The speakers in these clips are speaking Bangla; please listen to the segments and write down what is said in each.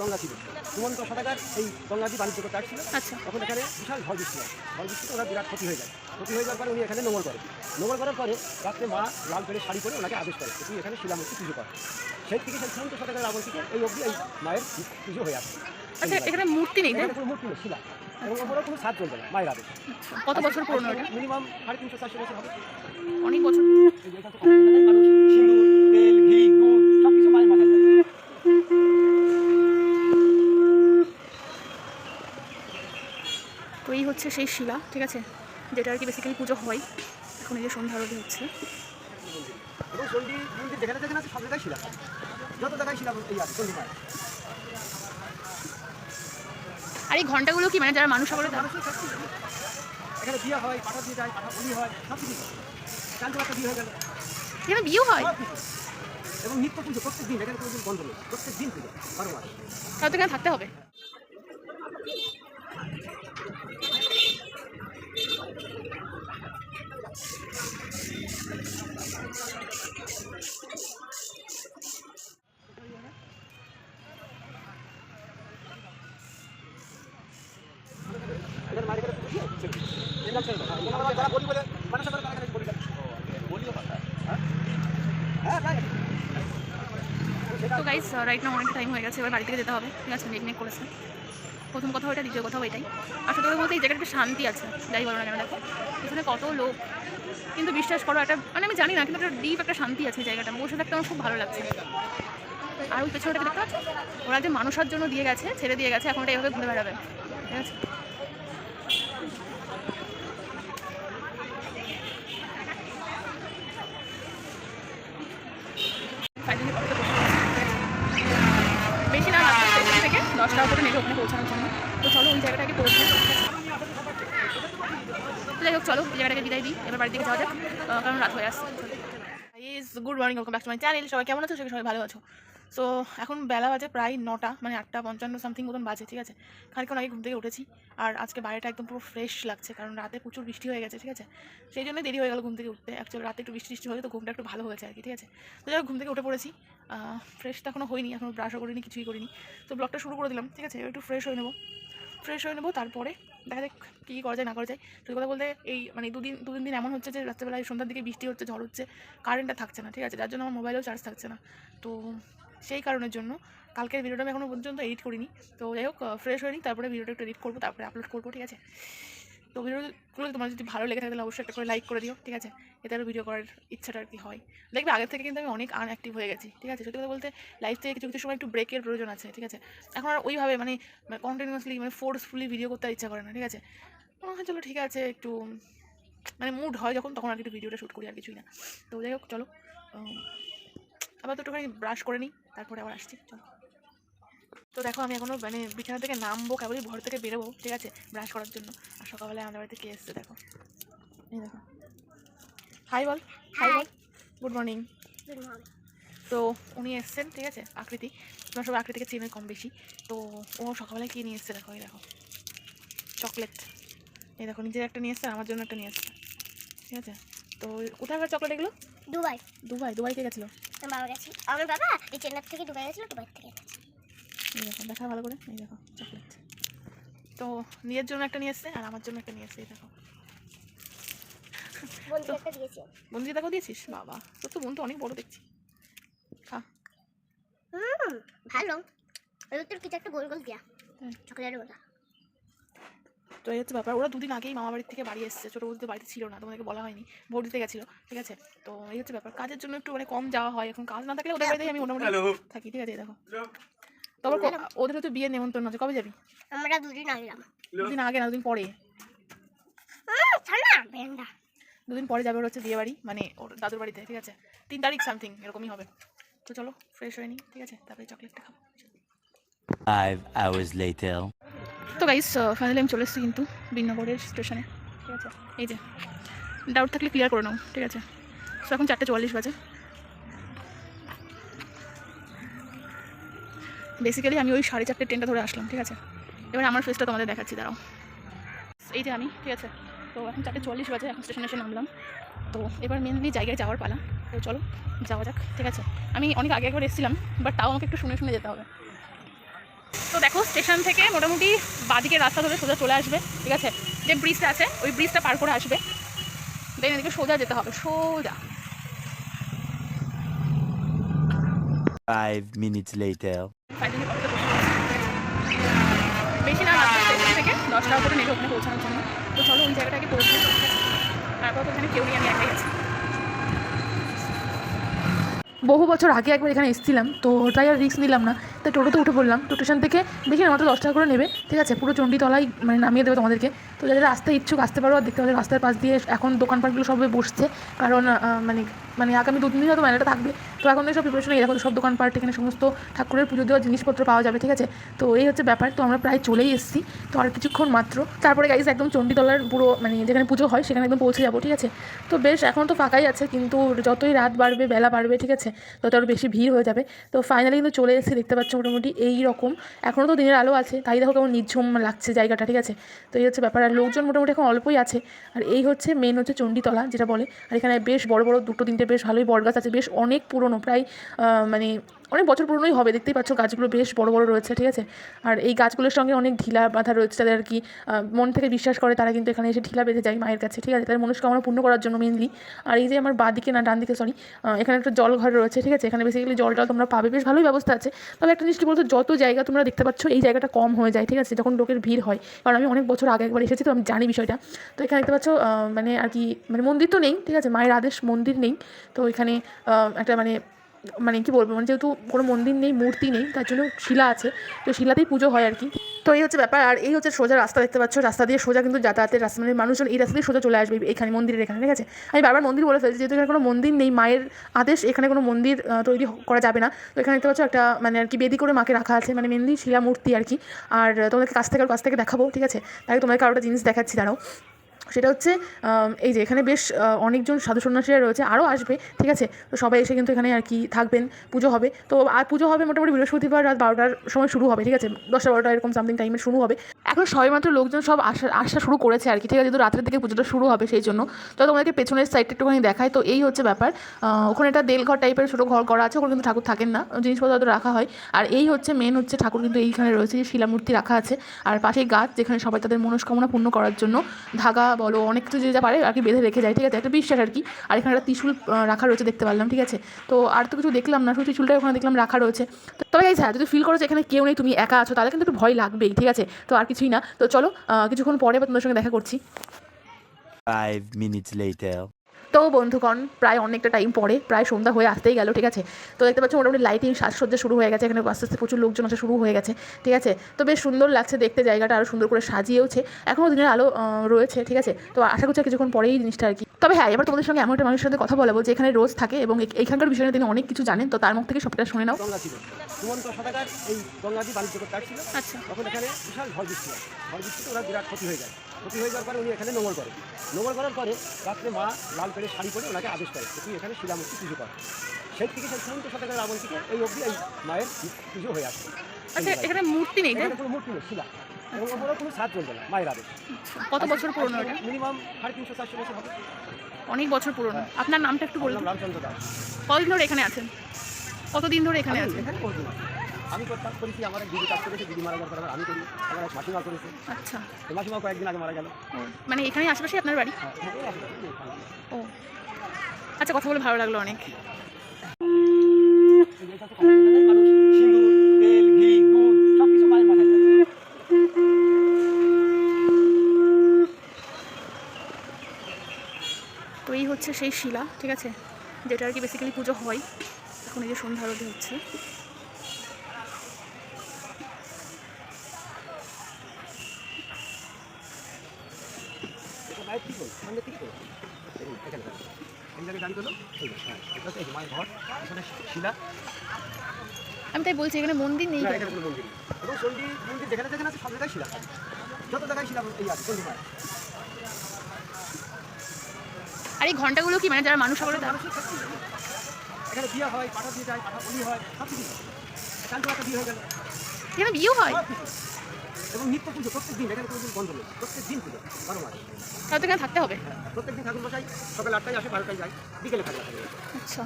গঙ্গা ছিল, সুমন্ত সদাগর এই গঙ্গা দিয়ে বাণিজ্য করতে আসছিল। আচ্ছা। তখন এখানে বিশাল ঝড় বৃষ্টি হয়, ঝড় বৃষ্টিতে ওনার বিরাট ক্ষতি হয়ে যায়। ক্ষতি হয়ে যাওয়ার পরে উনি এখানে নোঙর করেন। নোঙর করার পরে রাত্রে মা লাল পেড়ে শাড়ি পরে ওনাকে আদেশ করে তুই এখানে শিলামূর্তি পুজো কর। সেই থেকে সেই সুমন্ত সদাগরের আমল থেকে এই অবধি এই মায়ের পুজো হয়ে আসে। আচ্ছা, এখানে মূর্তি নেই, তাই? এখানে কোনো মূর্তি নেই, শিলা, এবং ওপরে কোনো ছাদ চলবে না, মায়ের আদেশ। কত বছর পুরনো এটা? মিনিমাম 350-400 বছর হবে। অনেক বছর। এই যে এখানে মানুষ সিঁদুর, তেল, ঘি, দুধ সবকিছু মায়ের মাথায় দেয়। তো এই হচ্ছে সেই শিলা, ঠিক আছে, যেটা আর কি বেসিক্যালি পুজো হয়। এখন এই যে সন্ধ্যা আরতি হচ্ছে। এবং চণ্ডী মন্দির যেখানে যেখানে আছে সব জায়গায় শিলা, যত জায়গায় শিলা এই আছে চণ্ডী মায়ের। আর এই ঘন্টাগুলো কি মানে যারা মানুষ করে এখানে বিয়ে হয়, পাঠা দিয়ে যায়, পাঠা বলি হয়, সব কিছু চালতে একটা বিয়ে হয়ে গেল, এখানে বিয়ে হয়? এবং নিত্য পুজো প্রত্যেক দিন, এখানে কোনো দিন বন্ধ নেই, প্রত্যেক দিন পুজো 12 মাস। তাহলে তো এখানে থাকতে হবে। এখানে মায়ের কাছে পুজো যারা বলি বলে মানুষ করে তারা বলি বলিও কথা। হ্যাঁ তাই। তো গাইস রাইট না অনেক টাইম হয়ে গেছে, এবার বাড়ি থেকে যেতে হবে, ঠিক আছে। মেঘ করেছে, প্রথম কথা ওইটা, দ্বিতীয় কথাও এটাই। আর সত্যি কথা বলতে এই জায়গাটা একটা শান্তি আছে, যাই বলো না কেন। দেখো এখানে কত লোক, কিন্তু বিশ্বাস করো একটা মানে আমি জানি না, কিন্তু একটা ডিপ একটা শান্তি আছে এই জায়গাটা, বসে থাকতে আমার খুব ভালো লাগছে। আর ওই পেছনটাকে দেখতে পাচ্ছ, ওরা যে মানুষের জন্য দিয়ে গেছে, ছেড়ে দিয়ে গেছে, এখন ওটা এইভাবে ঘুরে বেড়াবে, ঠিক আছে। বেশি না স্টেশন থেকে 10 টাকা করে নেবে ওখানে পৌঁছানোর জন্য। তো চলো ওই জায়গাটাকে পৌঁছে, যাই হোক চলো এই জায়গাটাকে বিদায় দিই, এবার বাড়ির দিকে যাওয়া যাক, কারণ রাত হয়ে আসছে। Good morning, welcome back to my channel. সবাই কেমন আছো? সবাই ভালো আছো? সো এখন বেলা বাজে প্রায় 9টা, মানে 8:55 সামথিং মতন বাজে, ঠিক আছে। খানিকক্ষণ আগে ঘুম থেকে উঠেছি, আর আজকে বাইরেটা একদম পুরো ফ্রেশ লাগছে, কারণ রাতে প্রচুর বৃষ্টি হয়ে গেছে, ঠিক আছে। সেই জন্য দেরি হয়ে গেল ঘুম থেকে উঠতে। অ্যাকচুয়ালি রাতে একটু বৃষ্টি হয়ে তো ঘুমটা একটু ভালো হয়েছে আর কি, ঠিক আছে। তো যাই হোক ঘুম থেকে উঠে পড়েছি, ফ্রেশ তো এখনও হয়নি, এখনও ব্রাশও করিনি, কিছুই করিনি। তো ব্লগটা শুরু করে দিলাম, ঠিক আছে। একটু ফ্রেশ হয়ে নেবো, তারপরে দেখা যাক কী করা যায় না করা যায়। সত্যি কথা বলতে এই মানে দুদিন এমন হচ্ছে যে রাত্রেবেলায় সন্ধ্যার দিকে বৃষ্টি হচ্ছে, ঝড় হচ্ছে, কারেন্টটা থাকছে না, ঠিক আছে, যার জন্য আমার মোবাইলেও চার্জ থাকছে না। তো সেই কারণের জন্য কালকের ভিডিওটা আমি এখনও পর্যন্ত এডিট করিনি। তো যাই হোক ফ্রেশ হয়ে নিই, তারপরে ভিডিওটা একটু এডিট করবো, তারপরে আপলোড করবো, ঠিক আছে। তো ভিডিওগুলো তোমার যদি ভালো লেগে থাকে তাহলে অবশ্যই একটা করে লাইক করে দিও, ঠিক আছে। এতে আরও ভিডিও করার ইচ্ছাটা আর কি হয়। দেখবে আগের থেকে কিন্তু আমি অনেক আনঅ্যাক্টিভ হয়ে গেছি, ঠিক আছে। সত্যি কথা বলতে লাইফ থেকে কিছু সময় একটু ব্রেকের প্রয়োজন আছে, ঠিক আছে। এখন আর ওইভাবে মানে কন্টিনিউয়াসলি মানে ফোর্সফুলি ভিডিও করতে ইচ্ছা করে না, ঠিক আছে। চলো ঠিক আছে, একটু মানে মুড হয় যখন, তখন আর কি একটু ভিডিওটা শ্যুট করি, আর কিছুই না। তো যাই হোক চলো আবার তো একটুখানি ব্রাশ করে নিই, তারপরে আবার আসছি, চলো। তো দেখো আমি এখনও মানে বিছানা থেকে নামবো, কেবলই ঘর থেকে বেরোবো, ঠিক আছে, ব্রাশ করার জন্য। আর সকালবেলায় আমাদের বাড়িতে কে এসছে দেখো, এই দেখো। হাই বল, গুড মর্নিং। তো উনি এসছেন, ঠিক আছে, আকৃতি। তোমার সবাই আকৃতিকে চেনে কম বেশি। তো ও সকালবেলায় কে নিয়ে এসছে দেখো, এই দেখো চকলেট, এই দেখো নিজের একটা নিয়ে এসছে, আমার জন্য একটা নিয়ে এসছে, ঠিক আছে। তো কোথাকার চকলেট এগুলো? দুবাই কে গেছিলো? আমার বাবা এই চেন্নাই থেকে দুবাই গেছিল, দুবাই থেকে এই দেখো, দেখা ভালো করে, এই দেখো চকলেট। তো নিজের জন্য একটা নিয়ে এসছে আর আমার জন্য একটা নিয়ে এসছে, এই দেখো। বন্ধুকে দেখো দিয়েছিস? বাবা তোর তো বোন তো অনেক বড় দেখছি। খা। ভালো, তোর কিছু একটা গোল গোল দিয়া চকলেটের ওটা। তো এই হচ্ছে ব্যাপার, ওরা দুদিন আগেই মামা বাড়ির থেকে বাড়ি এসছে, ছোটো বলতে বাড়িতে ছিল না, তোমাদেরকে বলা হয়নি, ভোট দিতে গেছিলো, ঠিক আছে। তো এই হচ্ছে ব্যাপার, কাজের জন্য একটু মানে কম যাওয়া হয়, এখন কাজ না থাকলে ওদের বাড়িতেই আমি মোটামুটি থাকি, ঠিক আছে। দেখো তারপর ওদের তো বিয়ের নেমন্তন্ন আছে, কবে যাবি? আমরা দুদিন আগে গেলাম। দুদিন আগে না, দুদিন পরে। দুদিন পরে যাবে ওর হচ্ছে বিয়ে বাড়ি, মানে ওর দাদুর বাড়িতে, ঠিক আছে। 3 তারিখ সামথিং এরকমই হবে। তো চলো ফ্রেশ হয়ে নিই, ঠিক আছে, তারপরে চকলেটটা খাবো। 5 hours later. তো গাইস ফাইনালি আমি চলে এসেছি কিন্তু বিনগরের স্টেশনে, ঠিক আছে। এই যে ডাউট থাকলে ক্লিয়ার করে নাও, ঠিক আছে। তো এখন 4:44 বাজে। বেসিক্যালি আমি ওই 4:30 ট্রেনটা ধরে আসলাম, ঠিক আছে। এবার আমার ফেসটা তোমাদের দেখাচ্ছি, দাঁড়াও। এই যে আমি, ঠিক আছে। তো এখন 4:40 বাজে, এখন স্টেশনে এসে নামলাম। তো এবার মেনলি জায়গায় যাওয়ার পালা। তো চলো যাওয়া যাক, ঠিক আছে। আমি অনেক আগে একবার এসেছিলাম, বাট তাও আমাকে একটু শুনে যেতে হবে। তো দেখো স্টেশন থেকে মোটামুটি বাদিকে রাস্তা ধরে সোজা চলে আসবে, ঠিক আছে? যে ব্রিজটা আছে ওই ব্রিজটা পার করে আসবে, দেন এদিকে সোজা যেতে হবে, সোজা। 5 minutes later. বেশি না লাগবে স্টেশন থেকে 10 টাকা করে নেবে ওখানে পৌঁছানোর জন্য। তো চলো ওই জায়গাটাকে পৌঁছে, তারপর তো এখানে কেউ নেই, আমি একাই আছি। বহু বছর আগে একবার এখানে এসেছিলাম, তো তাই আর রিস্ক নিলাম না, তাই টোটোতে উঠে পড়লাম। তো স্টেশন থেকে বেশি না মাত্র 10 টাকা করে নেবে, ঠিক আছে? পুরো চণ্ডীতলায় মানে নামিয়ে দেবে তোমাদেরকে। তো যারা আসতে ইচ্ছুক আসতে পারো। আর দেখতে পাচ্ছ রাস্তার পাশ দিয়ে এখন দোকানপাটগুলো সবে বসছে, কারণ মানে আগামী 2-3 দিন হয়তো মেলাটা থাকবে। তো এখন থেকে সব প্রিপারেশন, এরকম সব দোকানপাট, এখানে সমস্ত ঠাকুরের পুজো দেওয়ার জিনিসপত্র পাওয়া যাবে, ঠিক আছে? তো এই হচ্ছে ব্যাপার। তো আমরা প্রায় চলেই এসেছি, তো আর কিছুক্ষণ মাত্র, তারপরে গাইস একদম চণ্ডীতলার পুরো মানে যেখানে পুজো হয় সেখানে একদম পৌঁছে যাবো, ঠিক আছে? তো বেশ এখন তো ফাঁকাই আছে, কিন্তু যতই রাত বাড়বে বেলা বাড়বে, ঠিক আছে, তত আরও বেশি ভিড় হয়ে যাবে। তো ফাইনালি কিন্তু চলে এসেছি, দেখতে পাচ্ছ মোটামুটি এই রকম। এখনও তো দিনের আলো আছে, তাই দেখো কেমন নিঝুম লাগছে জায়গাটা, ঠিক আছে? তো এই হচ্ছে ব্যাপার। আর লোকজন মোটামুটি এখন অল্পই আছে। আর এই হচ্ছে মেন হচ্ছে চণ্ডীতলা যেটা বলে। আর এখানে বেশ বড় বড় 2-3টে বেশ ভালোই বটগাছ আছে, বেশ অনেক পুরনো, প্রায় মানে অনেক বছর পুরনোই হবে। দেখতেই পাচ্ছ গাছগুলো বেশ বড় বড় রয়েছে, ঠিক আছে? আর এই গাছগুলোর সঙ্গে অনেক ঢিলা বাঁধা রয়েছে, তাদের আর কি মন থেকে বিশ্বাস করে তারা কিন্তু এখানে এসে ঢিলা বেঁধে যায় মায়ের কাছে, ঠিক আছে? তাদের মনস্কামনা পূর্ণ করার জন্য মেনলি। আর এই যে আমার বাঁদিকে না ডান দিকে সরি, এখানে একটা জলঘর রয়েছে, ঠিক আছে? এখানে বেসিক্যালি জলটা তোমরা পাবে, বেশ ভালোই ব্যবস্থা আছে। তবে একটা জিনিস কি বলতো, যত জায়গা তোমরা দেখতে পাচ্ছ এই জায়গাটা কম হয়ে যায়, ঠিক আছে, যখন লোকের ভিড় হয়। কারণ আমি অনেক বছর আগে একবার এসেছি, তো আমি জানি বিষয়টা। তো এখানে দেখতে পাচ্ছ মানে আর কি মানে মন্দির তো নেই, ঠিক আছে, মায়ের আদেশ মন্দির নেই। তো এখানে একটা মানে কী বলবো, মানে যেহেতু কোনো মন্দির নেই, মূর্তি নেই, তার জন্য শিলা আছে, তো শিলাতেই পুজো হয় আর কি। তো এই হচ্ছে ব্যাপার। আর এই হচ্ছে সোজা রাস্তা, দেখতে পাচ্ছ রাস্তা দিয়ে সোজা কিন্তু যাতায়াতের রাস্তা, মানে মানুষজন এই রাস্তা দিয়ে সোজা চলে আসবে এখানে মন্দিরের এখানে, ঠিক আছে? আমি বারবার মন্দির বলে ফেলছি, যেহেতু এখানে কোনো মন্দির নেই, মায়ের আদেশ, এখানে কোনো মন্দির তৈরি করা যাবে না। তো এখানে দেখতে পাচ্ছ একটা মানে আর কি বেদি করে মাকে রাখা আছে, মানে মেনলি শিলা মূর্তি আর কি। আর তোমাদেরকে কাছ থেকে দেখাবো, ঠিক আছে? তাই তোমাদেরকে আরও একটা জিনিস দেখাচ্ছি, দাঁড়াও। সেটা হচ্ছে এই যে এখানে বেশ অনেকজন সাধু সন্ন্যাসীরা রয়েছে, আরও আসবে, ঠিক আছে? তো সবাই এসে কিন্তু এখানে আর কি থাকবেন, পুজো হবে। তো আর পুজো হবে মোটামুটি বৃহস্পতিবার রাত 12টার সময় শুরু হবে, ঠিক আছে? 10টা-12টা এরকম সামথিং টাইমে শুরু হবে। এখন সবেমাত্র লোকজন সব আসা শুরু করেছে আর কি, ঠিক আছে? যেহেতু রাতের দিকে পুজোটা শুরু হবে সেই জন্য। তো তোমাদেরকে পেছনের সাইডটা একটুখানি দেখায়। তো এই হচ্ছে ব্যাপার। ওখানে একটা দেলঘর টাইপের ছোটো ঘর করা আছে, ওখানে কিন্তু ঠাকুর থাকেন না, জিনিসপত্র হয়তো রাখা হয়। আর এই হচ্ছে মেন হচ্ছে ঠাকুর কিন্তু এইখানে রয়েছে, যে শিলামূর্তি রাখা আছে। আর পাশেই গাছ, যেখানে সবাই তাদের মনস্কামনা পূর্ণ করার জন্য ধাগা বলো অনেক কিছু যা পারে আর কি বেঁধে রেখে যায়, ঠিক আছে? একটা বিশ্বাস আর কি। আর এখানে একটা ত্রিশূল রাখা রয়েছে দেখতে পারলাম, ঠিক আছে? তো আর তো কিছু দেখলাম না, শুধু ত্রিশূলটাই ওখানে দেখলাম রাখা রয়েছে। তো তবে এই হ্যাঁ, যদি ফিল করো যে এখানে কেউ নেই, তুমি একা আছো, তাহলে কিন্তু একটু ভয় লাগবেই, ঠিক আছে? তো আর কিছুই না। তো চলো কিছুক্ষণ পরে বা তোমাদের সঙ্গে দেখা করছি। 5 minutes later. তো বন্ধুগণ প্রায় অনেকটা টাইম পরে, প্রায় সন্ধ্যা হয়ে আসতেই গেল, ঠিক আছে? তো দেখতে পাচ্ছ মোটামুটি লাইটিং সাজসজ্জা শুরু হয়ে গেছে, এখানে আস্তে আস্তে প্রচুর লোকজন আসা শুরু হয়ে গেছে, ঠিক আছে? তো বেশ সুন্দর লাগছে দেখতে, জায়গাটা আরও সুন্দর করে সাজিয়েওছে, এখনও দিনের আলো রয়েছে, ঠিক আছে? তো আশা করছি কিছুক্ষণ পরেই জিনিসটা আর কি। তবে হ্যাঁ, এবার তোমাদের সঙ্গে এমন একটা মানুষের সাথে কথা বলাবো যে এখানে রোজ থাকে এবং এইখানকার বিষয়ে তিনি অনেক কিছু জানেন। তো তার মুখ থেকে সবটা শুনে নাও। গঙ্গা ছিল সুমন্ত সদাগর, এই গঙ্গা দিয়ে বাণিজ্য করতে আসছিল। আচ্ছা। তখন এখানে বিশাল ঝড় বৃষ্টি হয়, ঝড় বৃষ্টিতে ওরা বিরাট ক্ষতি হয়ে যায়। ক্ষতি হয়ে যাওয়ার পরে উনি এখানে নোঙর করেন। নোঙর করার পরে রাত্রে মা লাল পেড়ে শাড়ি পরে ওনাকে আদেশ করে তুই এখানে শিলামূর্তি পুজো কর। সেই থেকে সেই সুমন্ত সদাগরের আমল থেকে এই অবধি এই মায়ের পুজো হয়ে আসছে। আচ্ছা, এখানে মূর্তি নেই, তাই? এখানে কোনো মূর্তি নেই, শিলা, এবং ওপরে কোনো ছাদ চলবে না, মায়ের আদেশ। কত বছর পুরনো এটা? মিনিমাম 350-400 বছর হবে। অনেক বছর পুরনো। আপনার নামটা একটু বলুন। রামচন্দ্র দাস। কতদিন ধরে এখানে আছেন? কতদিন ধরে এখানে আছেন? এখানে কতদিন আছে? আমি কাজ করেছি, আমার এক দিদি কাজ করেছে, দিদি মারা যাওয়ার পর আমি করি, আমার এক মাসিমা করেছে। আচ্ছা। তো মাসিমা কয়েকদিন আগে মারা গেল। ও, মানে এখানে আশেপাশে আপনার বাড়ি? হ্যাঁ, এখানেই আছে। ও আচ্ছা, কথা বলে ভালো লাগলো অনেক। মানুষ সিঁদুর, তেল, ঘি, দুধ সবকিছু মায়ের মাথায় দেয়। তো এই হচ্ছে সেই শিলা, ঠিক আছে, যেটা আর কি বেসিক্যালি পুজো হয়। এখন এই যে সন্ধ্যা আরতি হচ্ছে। এটা মায়ের ঠিক হলো, সামনে ঠিক হলো। দেখুন এখানে এই জায়গায় গাড়ি হলো, এই যে হ্যাঁ, এটা হচ্ছে এই যে মায়ের ঘর, এখানে শিলা। আমি তাই বলছি এখানে মন্দির নেই না, কেন? এখানে কোনো মন্দির নেই। এবং চণ্ডী মন্দির যেখানে যেখানে আছে সব জায়গায় শিলা, যত জায়গায় শিলা এই আছে চণ্ডী মায়ের। আর এই ঘন্টাগুলো কি মানে যারা মানুষ সকলে এখানে বিয়ে হয়, পাঠা দিয়ে যায়, পাঠা বলি হয়, সব কিছু কাল তো একটা বিয়ে হয়ে গেল। এখানে বিয়েও হয়? এবং নিত্য পুজো প্রত্যেক দিন, এখানে কোনো দিন বন্ধ নেই, প্রত্যেক দিন পুজো 12 মাস। তাহলে তো এখানে থাকতে হবে। প্রত্যেক দিন ঠাকুর বসাই, সকাল 8টায় আসে, 12টায় যায়, বিকেলে থাকে। আচ্ছা।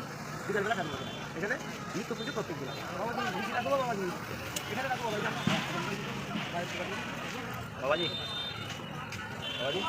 বিকেলবেলা ঠাকুর বসাই, এখানে নিত্য পুজো প্রত্যেক দিন। বাবাজি, রাখবো বাবাজি, এখানে রাখবো বাবাজি। বাবাজি বাবাজি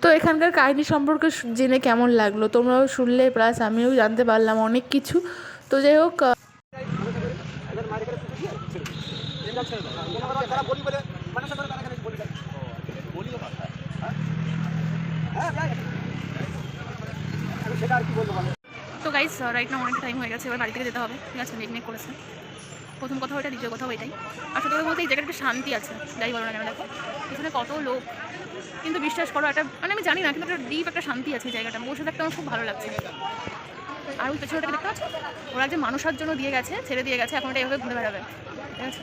তো এখানকার কাহিনী সম্পর্কে জেনে কেমন লাগলো তোমরাও শুনলে, প্লাস আমিও জানতে পারলাম অনেক কিছু। তো যাই হোক, সেটা আর কি বলবো বলো। তো গাইস রাইট না অনেক টাইম হয়ে গেছে, এবার বাড়ি থেকে যেতে হবে, ঠিক আছে? মেঘ করেছে, প্রথম কথা ওইটা, দ্বিতীয় কথাও এটাই। আর সত্যি কথা বলতে এই জায়গাটা একটা শান্তি আছে, যাই বলো না কেন। দেখো এখানে কত লোক, কিন্তু বিশ্বাস করো একটা মানে আমি জানি না, কিন্তু একটা ডিপ একটা শান্তি আছে এই জায়গাটা, বসে থাকতে আমার খুব ভালো লাগছে। আর ওই পেছনটাকে দেখতে পাচ্ছ, ওরা যে মানুষের জন্য দিয়ে গেছে, ছেড়ে দিয়ে গেছে, এখন এটা এভাবে ঘুরে বেড়াবে, ঠিক আছে?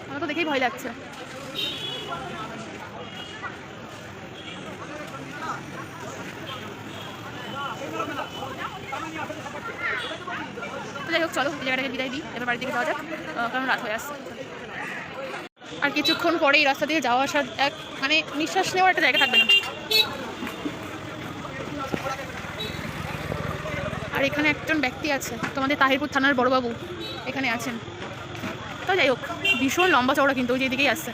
আমার তো দেখেই ভয় লাগছে। তো যাই হোক, চলো এই জায়গাটাকে বিদায় দিই, এবার বাড়ির দিকে যাওয়া যাক, কারণ রাত হয়ে আসছে। আর কিছুক্ষণ পরে এই রাস্তা দিয়ে যাওয়া আসার এক মানে নিঃশ্বাস নেওয়ার একটা জায়গা থাকবে না। আর এখানে একজন ব্যক্তি আছে, তোমাদের তাহিরপুর থানার বড়বাবু এখানে আছেন। তো যাই হোক, ভীষণ লম্বা চওড়া, কিন্তু ওই যেদিকেই আসছে।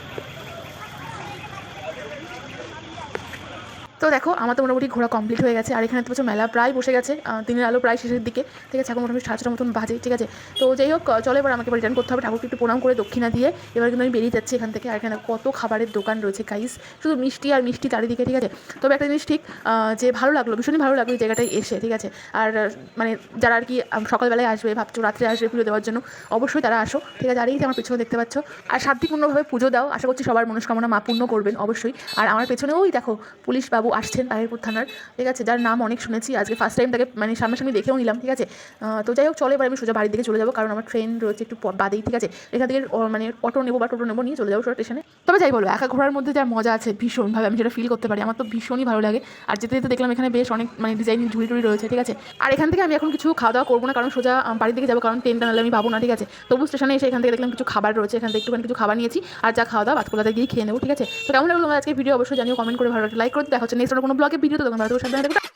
তো দেখো আমার তো মোটামুটি ঘোরা কমপ্লিট হয়ে গেছে। আর এখানে তো মেলা প্রায় বসে গেছে, দিনের আলো প্রায় শেষের দিকে, ঠিক আছে? এখন মোটামুটি 7টার মতন বাজে, ঠিক আছে? তো যাই হোক, চলো এবার আমাকে রিটার্ন করতে হবে, ঠাকুরকে একটু প্রণাম করে দক্ষিণা দিয়ে এবার কিন্তু আমি বেরিয়ে যাচ্ছি এখান থেকে। আর এখানে কত খাবারের দোকান রয়েছে গাইস, শুধু মিষ্টি আর মিষ্টি চারিদিকে, ঠিক আছে? তবে একটা জিনিস ঠিক, যে ভালো লাগলো, ভীষণই ভালো লাগলো এই জায়গাটায় এসে, ঠিক আছে? আর মানে যারা আর কি সকালবেলায় আসবে, ভাবছো রাত্রে আসবে পুজো দেওয়ার জন্য, অবশ্যই তারা আসো, ঠিক আছে? আর এই যে আমার পেছনে দেখতে পাচ্ছ, আর শান্তিপূর্ণভাবে পুজো দাও, আশা করছি সবার মনস্কামনা মা পূর্ণ করবেন অবশ্যই। আর আমার পেছনে ওই দেখো পুলিশ বাবু আসছেন তাহিরপুর থানার, ঠিক আছে? যার নাম অনেক শুনেছি, আজকে ফার্স্ট টাইম তাকে মানে সামনাসামনি দেখেও নিলাম, ঠিক আছে? তো যাই হোক, চলো এবার আমি সোজা বাড়ির দিকে চলে যাবো, কারণ আমার ট্রেন রয়েছে একটু বাদেই, ঠিক আছে? এখান থেকে মানে অটো নেবো বা টোটো নেবো, নিয়ে চলে যাবো সোজা স্টেশনে। তবে যাই বলো, একা ঘোরার মধ্যে যা মজা আছে ভীষণভাবে আমি সেটা ফিল করতে পারি, আমার তো ভীষণই ভালো লাগে। আর যেতে যেতে দেখলাম এখানে বেশ অনেক মানে ডিজাইনিং ঝুড়ি টুড়ি রয়েছে, ঠিক আছে? আর এখান থেকে আমি এখন কিছু খাওয়া দাওয়া করবো না, কারণ সোজা বাড়ির দিকে যাবো, কারণ ট্রেনটা নাহলে আমি পাবো না, ঠিক আছে? তবু স্টেশনে এসে এখান থেকে দেখলাম কিছু খাবার রয়েছে, এখান থেকে একটুখানি কিছু খাবার নিয়েছি, আর যা খাওয়া দাওয়া বাতকুলাতে গিয়ে খেয়ে নেবো, ঠিক আছে? তো কেমন লাগলো তোমার আজকে ভিডিও অবশ্যই জানিও কমেন্ট করে, ভালো লাইক করে দেখা হচ্ছে নেক্সট কোনো ব্লগে ভিডিও। তো তোমরা সাবধানে দেখো।